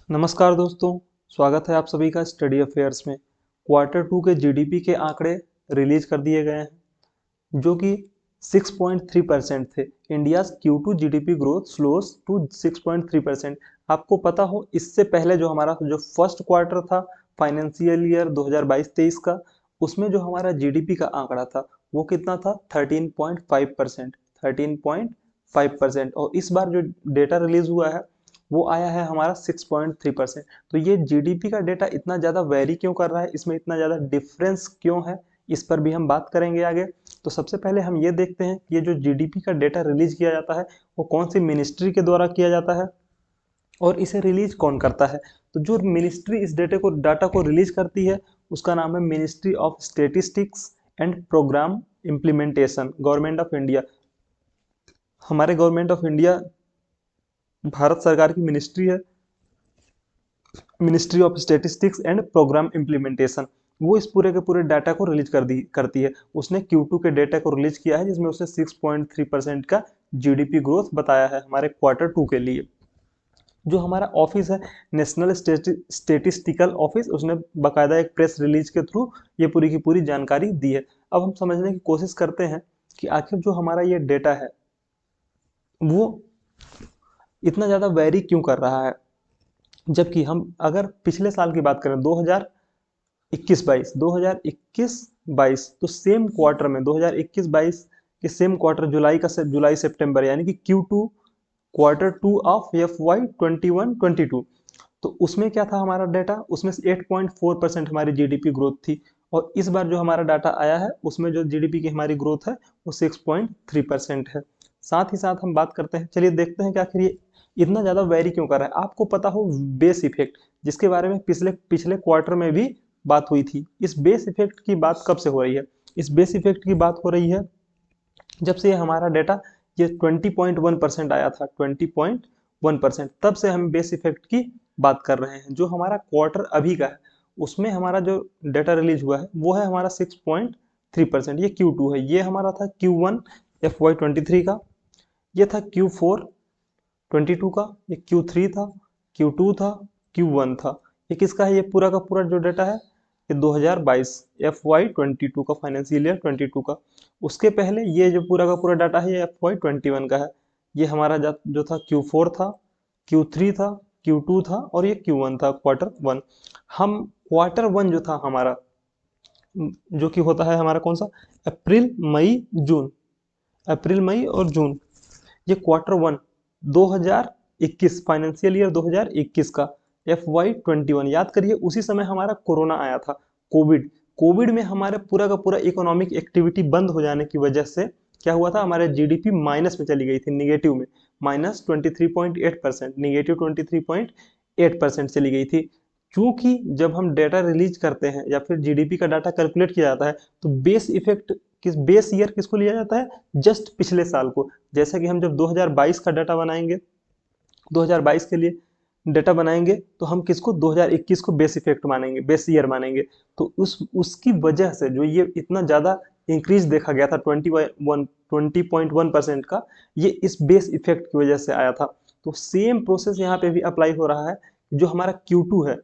नमस्कार दोस्तों, स्वागत है आप सभी का स्टडी अफेयर्स में। क्वार्टर टू के जीडीपी के आंकड़े रिलीज कर दिए गए हैं जो कि 6.3% थे। India's Q2 GDP growth slows to 6.3%। आपको पता हो इससे पहले जो हमारा जो फर्स्ट क्वार्टर था फाइनेंशियल ईयर 2022-23 का, उसमें जो हमारा जीडीपी का आंकड़ा था वो कितना था 13.5%। 13.5% और इस बार जो डेटा रिलीज हुआ है वो आया है हमारा 6.3%। तो ये जीडीपी का डेटा इतना ज़्यादा वेरी क्यों कर रहा है, इसमें इतना ज़्यादा डिफरेंस क्यों है, इस पर भी हम बात करेंगे आगे। तो सबसे पहले हम ये देखते हैं कि ये जो जीडीपी का डेटा रिलीज किया जाता है वो कौन सी मिनिस्ट्री के द्वारा किया जाता है और इसे रिलीज कौन करता है। तो जो मिनिस्ट्री इस डाटा को रिलीज करती है उसका नाम है ministry of statistics and programme implementation, government of India. हमारे गवर्नमेंट ऑफ इंडिया भारत सरकार की मिनिस्ट्री है, ministry of statistics and programme implementation. वो इस पूरे के पूरे डाटा को रिलीज करती है। उसने Q2 के डेटा को रिलीज किया है जिसमें उसने 6.3% का जीडीपी ग्रोथ बताया है हमारे क्वार्टर टू के लिए। जो हमारा ऑफिस है नेशनल स्टेटिस्टिकल ऑफिस, उसने बाकायदा एक प्रेस रिलीज के थ्रू ये पूरी की पूरी जानकारी दी है। अब हम समझने की कोशिश करते हैं कि आखिर जो हमारा ये डेटा है वो इतना ज़्यादा वेरी क्यों कर रहा है। जबकि हम अगर पिछले साल की बात करें 2021-22 तो सेम क्वार्टर में 2021-22 के सेम क्वार्टर जुलाई सितंबर यानी कि Q2 quarter two of FY21-22, तो उसमें क्या था हमारा डाटा, उसमें 8.4% हमारी जीडीपी ग्रोथ थी। और इस बार जो हमारा डाटा आया है उसमें जो जीडीपी की हमारी ग्रोथ है वो 6.3% है। साथ ही साथ हम बात करते हैं, चलिए देखते हैं कि आखिर ये इतना ज़्यादा वेरी क्यों कर रहा है। आपको पता हो बेस इफेक्ट, जिसके बारे में पिछले पिछले क्वार्टर में भी बात हुई थी। इस बेस इफेक्ट की बात कब से हो रही है? इस बेस इफेक्ट की बात हो रही है जब से ये हमारा डाटा ये 20.1% आया था, 20.1%, तब से हम बेस इफेक्ट की बात कर रहे हैं। जो हमारा क्वार्टर अभी का है उसमें हमारा जो डाटा रिलीज हुआ है वो है हमारा 6.3%। ये Q2 है, ये हमारा था Q1 FY23 का, ये था Q4 22 का, ये Q3 था, Q2 था, Q1 था। ये किसका है? ये पूरा का पूरा जो डाटा है ये 2022 FY22 का, फाइनेंशियल ईयर 22 का। उसके पहले ये जो पूरा का पूरा डाटा है ये FY21 का है। ये हमारा जो था Q4 था, Q3 था, Q2 था और ये Q1 था, क्वार्टर वन। हम क्वार्टर वन जो था हमारा, जो कि होता है हमारा कौन सा, अप्रैल मई जून, अप्रैल मई और जून, ये क्वार्टर वन 2021 फाइनेंशियल ईयर 2021 का FY21। याद करिए उसी समय हमारा कोरोना आया था, कोविड। कोविड में हमारे पूरा का पूरा इकोनॉमिक एक्टिविटी बंद हो जाने की वजह से क्या हुआ था, हमारे जीडीपी माइनस में चली गई थी, निगेटिव में, -23.8%, निगेटिव 23.8% चली गई थी। क्योंकि जब हम डेटा रिलीज करते हैं या फिर जीडीपी का डाटा कैलकुलेट किया जाता है तो बेस इफेक्ट बेस ईयर किसको लिया जाता है, जस्ट पिछले साल को। जैसा कि हम जब 2022 का डाटा बनाएंगे, 2022 के लिए डाटा बनाएंगे तो हम किसको 2021 को बेस इफेक्ट मानेंगे, बेस ईयर मानेंगे। तो उसकी वजह से जो ये इतना ज़्यादा इंक्रीज देखा गया था 20.1% का, ये इस बेस इफेक्ट की वजह से आया था। तो सेम प्रोसेस यहाँ पे भी अप्लाई हो रहा है। जो हमारा Q2 है,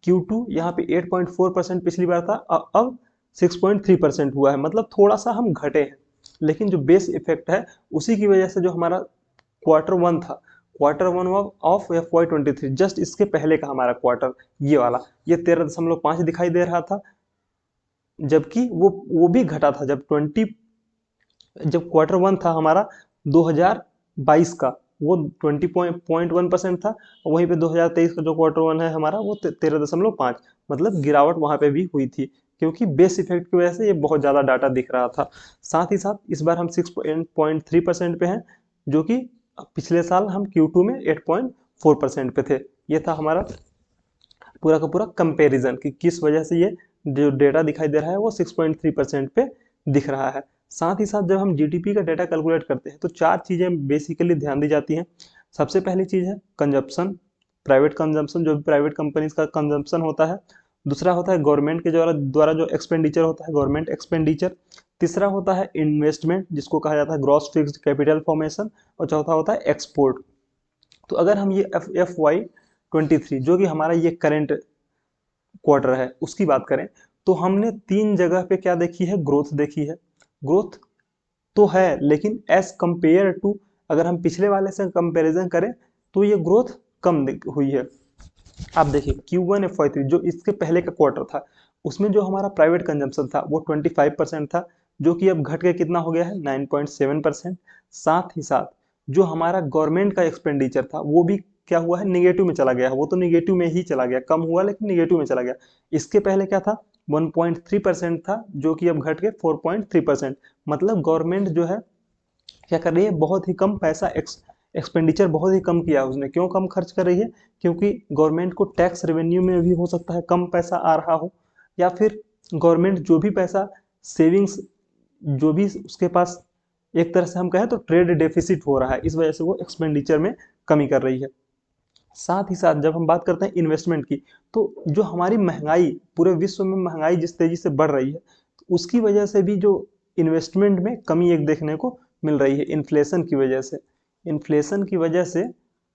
Q2 यहाँ पे 8.4% पिछली बार था, अब 6.3% हुआ है, मतलब थोड़ा सा हम घटे हैं। लेकिन जो बेस इफेक्ट है उसी की वजह से जो हमारा क्वार्टर वन था, quarter one of FY23, just इसके पहले का हमारा क्वार्टर, ये वाला, ये 13.5 दिखाई दे रहा था। जबकि वो भी घटा था जब क्वार्टर वन था हमारा 2022 का, वो 20.1% था। और वहीं पे 2023 का जो क्वार्टर वन है हमारा वो 13.5, मतलब गिरावट वहां पे भी हुई थी, क्योंकि बेस इफेक्ट की वजह से ये बहुत ज़्यादा डाटा दिख रहा था। साथ ही साथ इस बार हम 6.3% पे हैं, जो कि पिछले साल हम Q2 में 8.4% पे थे। ये था हमारा पूरा का पूरा कंपैरिजन कि किस वजह से ये जो डेटा दिखाई दे रहा है वो 6.3% पे दिख रहा है। साथ ही साथ जब हम जीडीपी का डेटा कैलकुलेट करते हैं तो चार चीज़ें बेसिकली ध्यान दी जाती हैं। सबसे पहली चीज़ है कंजप्शन, प्राइवेट कंजम्पशन, जो भी प्राइवेट कंपनीज का कंजम्पशन होता है। दूसरा होता है गवर्नमेंट के द्वारा जो एक्सपेंडिचर होता है, गवर्नमेंट एक्सपेंडिचर। तीसरा होता है इन्वेस्टमेंट, जिसको कहा जाता है ग्रॉस फिक्स्ड कैपिटल फॉर्मेशन। और चौथा होता है एक्सपोर्ट। तो अगर हम ये FY 23 जो कि हमारा ये करंट क्वार्टर है उसकी बात करें, तो हमने 3 जगह पे क्या देखी है, ग्रोथ देखी है। ग्रोथ तो है लेकिन एज कंपेयर टू, अगर हम पिछले वाले से कंपैरिजन करें तो ये ग्रोथ कम हुई है। आप देखिए Q1 FY3 जो इसके पहले का क्वार्टर था, उसमें जो हमारा प्राइवेट कंजम्पशन था वो 25% था, जो कि अब घट के कितना हो गया है 9.7%। साथ ही साथ जो हमारा गवर्नमेंट का एक्सपेंडिचर था वो भी क्या हुआ है, निगेटिव में चला गया है। वो तो निगेटिव में ही चला गया, कम हुआ लेकिन निगेटिव में चला गया। इसके पहले क्या था, 1.3% था, जो कि अब घट के 4.3%। मतलब गवर्नमेंट जो है क्या कर रही है, बहुत ही कम पैसा एक्सपेंडिचर बहुत ही कम किया है उसने। क्यों कम खर्च कर रही है, क्योंकि गवर्नमेंट को टैक्स रेवेन्यू में भी हो सकता है कम पैसा आ रहा हो, या फिर गवर्नमेंट जो भी पैसा सेविंग्स जो भी उसके पास, एक तरह से हम कहें तो ट्रेड डेफिसिट हो रहा है, इस वजह से वो एक्सपेंडिचर में कमी कर रही है। साथ ही साथ जब हम बात करते हैं इन्वेस्टमेंट की, तो जो हमारी महंगाई, पूरे विश्व में महंगाई जिस तेजी से बढ़ रही है, तो उसकी वजह से भी जो इन्वेस्टमेंट में कमी एक देखने को मिल रही है, इन्फ्लेशन की वजह से। इन्फ्लेशन की वजह से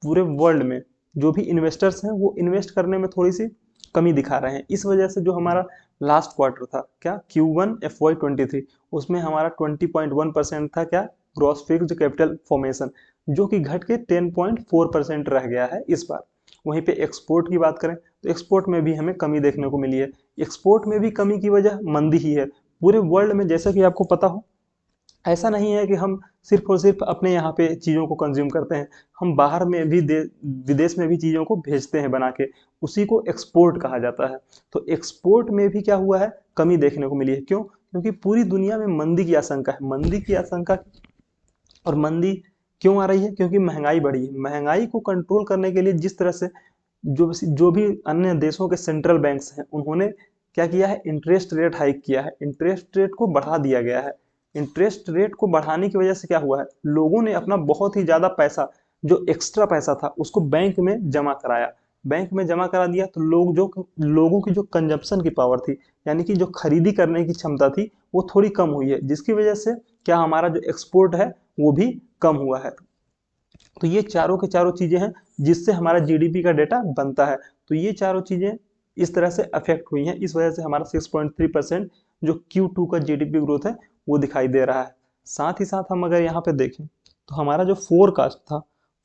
पूरे वर्ल्ड में जो भी इन्वेस्टर्स हैं वो इन्वेस्ट करने में थोड़ी सी कमी दिखा रहे हैं। इस वजह से जो हमारा लास्ट क्वार्टर था क्या, Q1 FY23, उसमें हमारा 20.1% था क्या, ग्रॉस फिक्स्ड कैपिटल फॉर्मेशन, जो कि घट के 10.4% रह गया है इस बार। वहीं पे एक्सपोर्ट की बात करें तो एक्सपोर्ट में भी हमें कमी देखने को मिली है। एक्सपोर्ट में भी कमी की वजह मंदी ही है। पूरे वर्ल्ड में जैसा कि आपको पता हो, ऐसा नहीं है कि हम सिर्फ और सिर्फ अपने यहाँ पे चीज़ों को कंज्यूम करते हैं, हम बाहर में भी विदेश में भी चीज़ों को भेजते हैं बना के, उसी को एक्सपोर्ट कहा जाता है। तो एक्सपोर्ट में भी क्या हुआ है, कमी देखने को मिली है। क्यों, क्योंकि पूरी दुनिया में मंदी की आशंका है, मंदी की आशंका। और मंदी क्यों आ रही है, क्योंकि महंगाई बढ़ी है। महंगाई को कंट्रोल करने के लिए जिस तरह से जो भी अन्य देशों के सेंट्रल बैंक्स हैं उन्होंने क्या किया है, इंटरेस्ट रेट हाइक किया है, इंटरेस्ट रेट को बढ़ा दिया गया है। इंटरेस्ट रेट को बढ़ाने की वजह से क्या हुआ है, लोगों ने अपना बहुत ही ज्यादा पैसा, जो एक्स्ट्रा पैसा था उसको बैंक में जमा कराया। बैंक में जमा करा दिया तो लोगों की जो कंजप्शन की पावर थी, यानी कि जो खरीदी करने की क्षमता थी, वो थोड़ी कम हुई है, जिसकी वजह से क्या हमारा जो एक्सपोर्ट है वो भी कम हुआ है। तो ये चारों के चारों चीजें हैं जिससे हमारा जीडीपी का डेटा बनता है। तो ये चारों चीजें इस तरह से अफेक्ट हुई हैं, इस वजह से हमारा 6.3% जो Q2 का जीडीपी ग्रोथ है वो दिखाई दे रहा है। साथ ही साथ हम अगर यहाँ पे देखें तो हमारा जो फोरकास्ट था,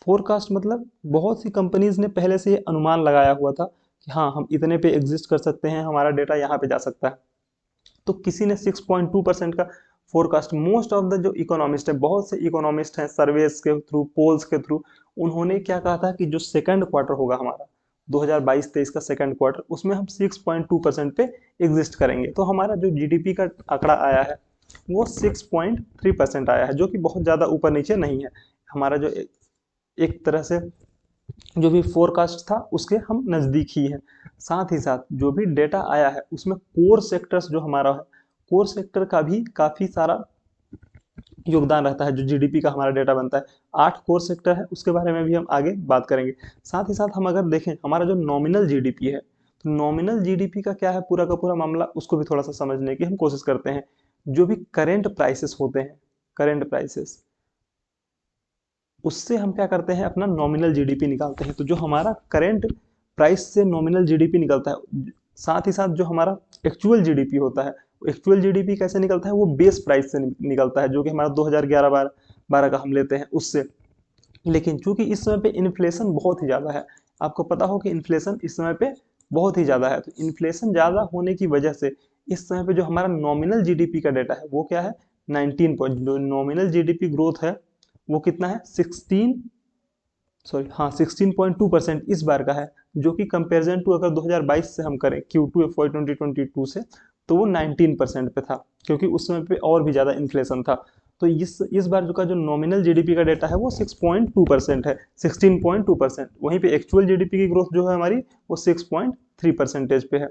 फोरकास्ट मतलब बहुत सी कंपनीज ने पहले से ये अनुमान लगाया हुआ था कि हाँ हम इतने पे एग्जिस्ट कर सकते हैं, हमारा डेटा यहाँ पे जा सकता है। तो किसी ने 6.2% का फोरकास्ट, मोस्ट ऑफ द जो इकोनॉमिस्ट है, बहुत से इकोनॉमिस्ट हैं सर्वेस के थ्रू, पोल्स के थ्रू, उन्होंने क्या कहा था कि जो सेकंड क्वार्टर होगा हमारा 2022-23 का सेकंड क्वार्टर, उसमें हम 6.2% पे एग्जिस्ट करेंगे। तो हमारा जो जीडीपी का आंकड़ा आया है वो 6.3% आया है, जो कि बहुत ज़्यादा ऊपर नीचे नहीं है। हमारा जो एक तरह से जो भी फोरकास्ट था उसके हम नज़दीक ही हैं। साथ ही साथ जो भी डेटा आया है उसमें कोर सेक्टर्स जो हमारा है, कोर सेक्टर का भी काफ़ी सारा योगदान रहता है जो जीडीपी का हमारा डेटा बनता है। 8 कोर सेक्टर है, उसके बारे में भी हम आगे बात करेंगे। साथ ही साथ हम अगर देखें हमारा जो नॉमिनल जीडीपी है, तो नॉमिनल जीडीपी का क्या है पूरा का पूरा मामला, उसको भी थोड़ा सा समझने की हम कोशिश करते हैं। जो भी करेंट प्राइसेस होते हैं, करेंट प्राइसेस, उससे हम क्या करते हैं, अपना नॉमिनल जीडीपी निकालते हैं। तो जो हमारा करेंट प्राइस से नॉमिनल जीडीपी निकलता है, साथ ही साथ जो हमारा एक्चुअल जीडीपी होता है, एक्चुअल जीडीपी कैसे निकलता है, वो बेस प्राइस से निकलता है, जो कि हमारा 2011-12 का हम लेते हैं उससे। लेकिन चूंकि इस समय पे इन्फ्लेशन बहुत ही ज़्यादा है, आपको पता हो कि इन्फ्लेशन इस समय पे बहुत ही ज़्यादा है, तो इन्फ्लेशन ज़्यादा होने की वजह से इस समय पे जो हमारा नॉमिनल जीडीपी का डेटा है वो क्या है, 19 पॉइंट, जो नॉमिनल जीडीपी ग्रोथ है वो कितना है, 16.2% इस बार का है, जो कि कंपैरिजन टू अगर 2022 से हम करें Q2 FY 2022 से, तो वो 19% पे था, क्योंकि उस समय पे और भी ज़्यादा इन्फ्लेशन था। तो इस बार जो नॉमिनल जीडीपी का डेटा है वो 6.2% है, 16.2%। वहीं पे एक्चुअल जीडीपी की ग्रोथ जो है हमारी वो 6.3% पे है।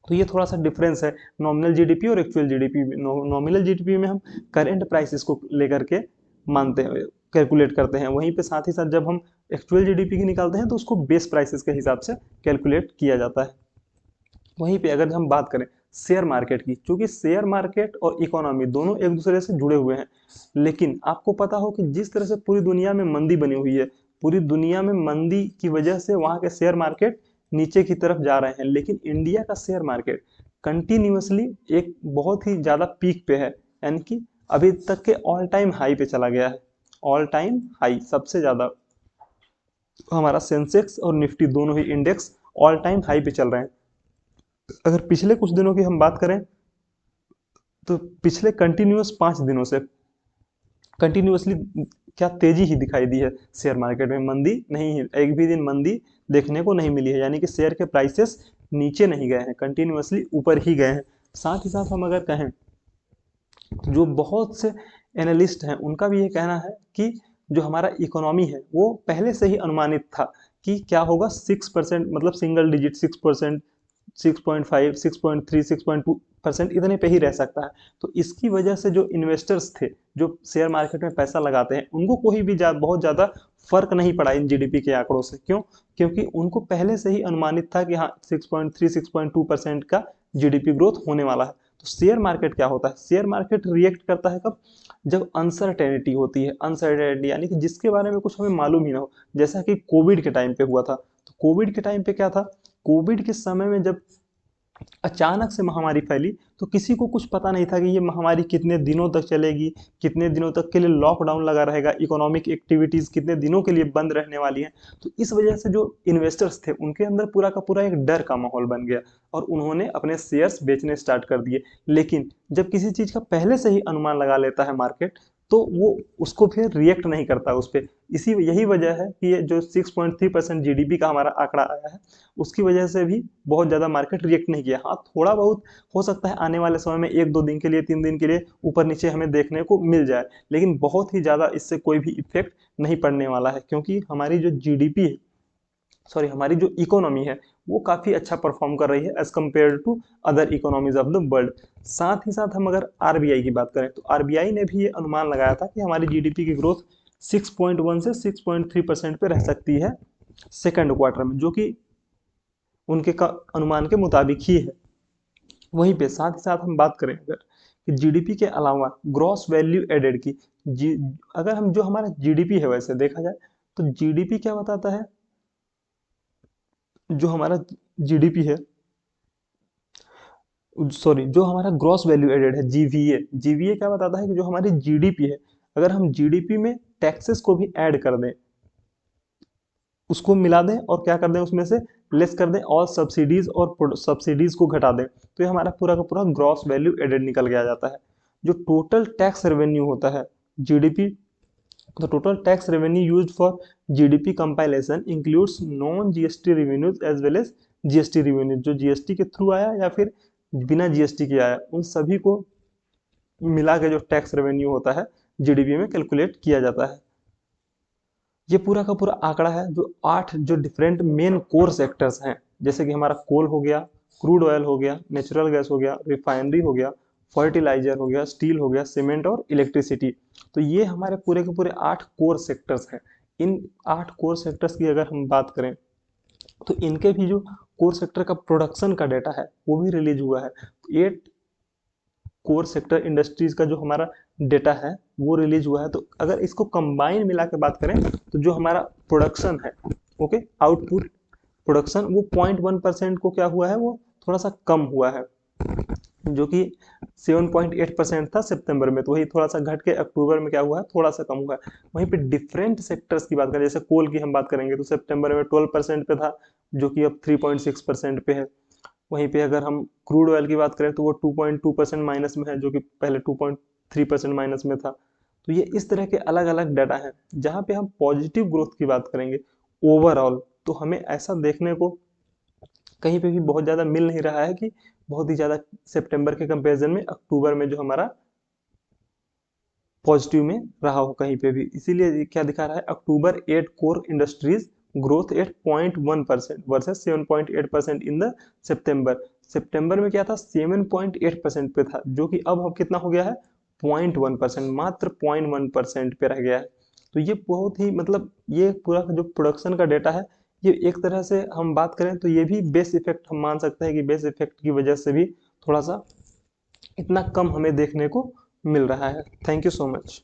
तो ये थोड़ा सा डिफरेंस है नॉमिनल जीडीपी और एक्चुअल जीडीपी। नॉमिनल जीडीपी में हम करेंट प्राइसेस को लेकर के मानते हैं, कैलकुलेट करते हैं। वहीं पे साथ ही साथ जब हम एक्चुअल जीडीपी की निकालते हैं तो उसको बेस प्राइसेस के हिसाब से कैलकुलेट किया जाता है। वहीं पे अगर हम बात करें शेयर मार्केट की, क्योंकि शेयर मार्केट और इकोनॉमी दोनों एक दूसरे से जुड़े हुए हैं, लेकिन आपको पता हो कि जिस तरह से पूरी दुनिया में मंदी बनी हुई है, पूरी दुनिया में मंदी की वजह से वहाँ के शेयर मार्केट नीचे की तरफ जा रहे हैं, लेकिन इंडिया का शेयर मार्केट कंटिन्यूअसली एक बहुत ही ज़्यादा पीक पे है, यानी कि अभी तक के ऑल टाइम हाई पे चला गया है। ऑल टाइम हाई सबसे ज़्यादा हमारा सेंसेक्स और निफ्टी दोनों ही इंडेक्स ऑल टाइम हाई पे चल रहे हैं। अगर पिछले कुछ दिनों की हम बात करें तो पिछले कंटिन्यूअस 5 दिनों से कंटिन्यूअसली क्या तेजी ही दिखाई दी है शेयर मार्केट में, मंदी नहीं है, एक भी दिन मंदी देखने को नहीं मिली है, यानी कि शेयर के प्राइसेस नीचे नहीं गए हैं, कंटिन्यूअसली ऊपर ही गए हैं। साथ ही साथ हम अगर कहें तो जो बहुत से एनालिस्ट हैं उनका भी ये कहना है कि जो हमारा इकोनॉमी है वो पहले से ही अनुमानित था कि क्या होगा, 6% मतलब सिंगल डिजिट 6%, 6.5, 6.3, 6.2% इतने पे ही रह सकता है। तो इसकी वजह से जो इन्वेस्टर्स थे जो शेयर मार्केट में पैसा लगाते हैं उनको कोई भी बहुत ज़्यादा फर्क नहीं पड़ा इन जीडीपी के आंकड़ों से। क्यों? क्योंकि उनको पहले से ही अनुमानित था कि हाँ 6.3, 6.2% का जीडीपी ग्रोथ होने वाला है। तो शेयर मार्केट क्या होता है, शेयर मार्केट रिएक्ट करता है कब, जब अनसर्टेनिटी होती है। अनसर्टेनिटी यानी कि जिसके बारे में कुछ हमें मालूम ही ना हो, जैसा कि कोविड के टाइम पे हुआ था। तो कोविड के टाइम पे क्या था, कोविड के समय में जब अचानक से महामारी फैली तो किसी को कुछ पता नहीं था कि ये महामारी कितने दिनों तक चलेगी, कितने दिनों तक के लिए लॉकडाउन लगा रहेगा, इकोनॉमिक एक्टिविटीज कितने दिनों के लिए बंद रहने वाली हैं। तो इस वजह से जो इन्वेस्टर्स थे उनके अंदर पूरा का पूरा एक डर का माहौल बन गया और उन्होंने अपने शेयर्स बेचने स्टार्ट कर दिए। लेकिन जब किसी चीज का पहले से ही अनुमान लगा लेता है मार्केट तो वो उसको फिर रिएक्ट नहीं करता उस पर। यही वजह है कि ये जो 6.3% जीडीपी का हमारा आंकड़ा आया है उसकी वजह से भी बहुत ज़्यादा मार्केट रिएक्ट नहीं किया। हाँ थोड़ा बहुत हो सकता है आने वाले समय में 1-2 दिन के लिए 3 दिन के लिए ऊपर नीचे हमें देखने को मिल जाए, लेकिन बहुत ही ज़्यादा इससे कोई भी इफेक्ट नहीं पड़ने वाला है, क्योंकि हमारी जो जीडीपी है, सॉरी हमारी जो इकोनॉमी है वो काफ़ी अच्छा परफॉर्म कर रही है as compare to other economies of the world. साथ ही साथ हम अगर आरबीआई की बात करें तो आरबीआई ने भी ये अनुमान लगाया था कि हमारी जीडीपी की ग्रोथ 6.1 से 6.3% पे रह सकती है सेकेंड क्वार्टर में, जो कि उनके का अनुमान के मुताबिक ही है। वहीं पे साथ ही साथ हम बात करें अगर कि जीडीपी के अलावा ग्रॉस वैल्यू एडेड की, अगर हम जो हमारा जीडीपी है वैसे देखा जाए तो जीडीपी क्या बताता है, जो हमारा जीडीपी है, सॉरी जो हमारा ग्रॉस वैल्यू एडेड है जीवीए, जीवीए क्या बताता है कि जो हमारी जीडीपी है अगर हम जीडीपी में टैक्सेस को भी ऐड कर दें, उसको मिला दें और क्या कर दें उसमें से लेस कर दें और सब्सिडीज और सब्सिडीज को घटा दें, तो ये हमारा पूरा का पूरा ग्रॉस वैल्यू एडेड निकल के आ जाता है। जो टोटल टैक्स रेवेन्यू होता है GDP, the total tax revenue used for GDP compilation includes non GST revenues as well as GST revenue, जो GST के थ्रू आया या फिर बिना GST के आया, उन सभी को मिला के जो टैक्स रेवेन्यू होता है जीडीपी में कैलकुलेट किया जाता है। ये पूरा का पूरा आंकड़ा है जो 8 जो डिफरेंट मेन कोर सेक्टर्स हैं, जैसे कि हमारा कोल हो गया, क्रूड ऑयल हो गया, नेचुरल गैस हो गया, रिफाइनरी हो गया, फर्टिलाइजर हो गया, स्टील हो गया, सीमेंट और इलेक्ट्रिसिटी। तो ये हमारे पूरे के पूरे 8 कोर सेक्टर्स हैं। इन 8 कोर सेक्टर्स की अगर हम बात करें तो इनके भी जो कोर सेक्टर का प्रोडक्शन का डेटा है वो भी रिलीज हुआ है। 8 कोर सेक्टर इंडस्ट्रीज का जो हमारा डेटा है वो रिलीज हुआ है। तो अगर इसको कंबाइन मिला के बात करें तो जो हमारा प्रोडक्शन है, ओके, आउटपुट प्रोडक्शन वो 0.1% को क्या हुआ है, वो थोड़ा सा कम हुआ है, जो कि 7.8% था सितंबर में, तो वही थोड़ा सा घट के अक्टूबर में क्या हुआ है, थोड़ा सा कम हुआ है। वहीं पे डिफरेंट सेक्टर्स की बात करें, जैसे कोल की हम बात करेंगे तो सितंबर में 12% पे था, जो कि अब 3.6% पे है। वहीं पे अगर हम क्रूड ऑयल की बात करें तो वो 2.2% माइनस में है, जो कि पहले 2.3% माइनस में था। तो ये इस तरह के अलग अलग डाटा हैं। जहाँ पे हम पॉजिटिव ग्रोथ की बात करेंगे ओवरऑल, तो हमें ऐसा देखने को कहीं पे भी बहुत ज़्यादा मिल नहीं रहा है कि बहुत ही ज़्यादा सितंबर के कंपैरिजन में अक्टूबर में जो हमारा पॉजिटिव में रहा हो कहीं पे भी। इसीलिए क्या दिखा रहा है, October 8 core industries growth 8.1% versus 7.8% in the September. सितंबर में क्या था, 7.8% पे था, जो कि अब कितना हो गया है, 0.1%, मात्र 0.1% पे रह गया है। तो ये बहुत ही मतलब ये पूरा जो प्रोडक्शन का डेटा है, ये एक तरह से हम बात करें तो ये भी बेस इफेक्ट हम मान सकते हैं कि बेस इफेक्ट की वजह से भी थोड़ा सा इतना कम हमें देखने को मिल रहा है। Thank you so much.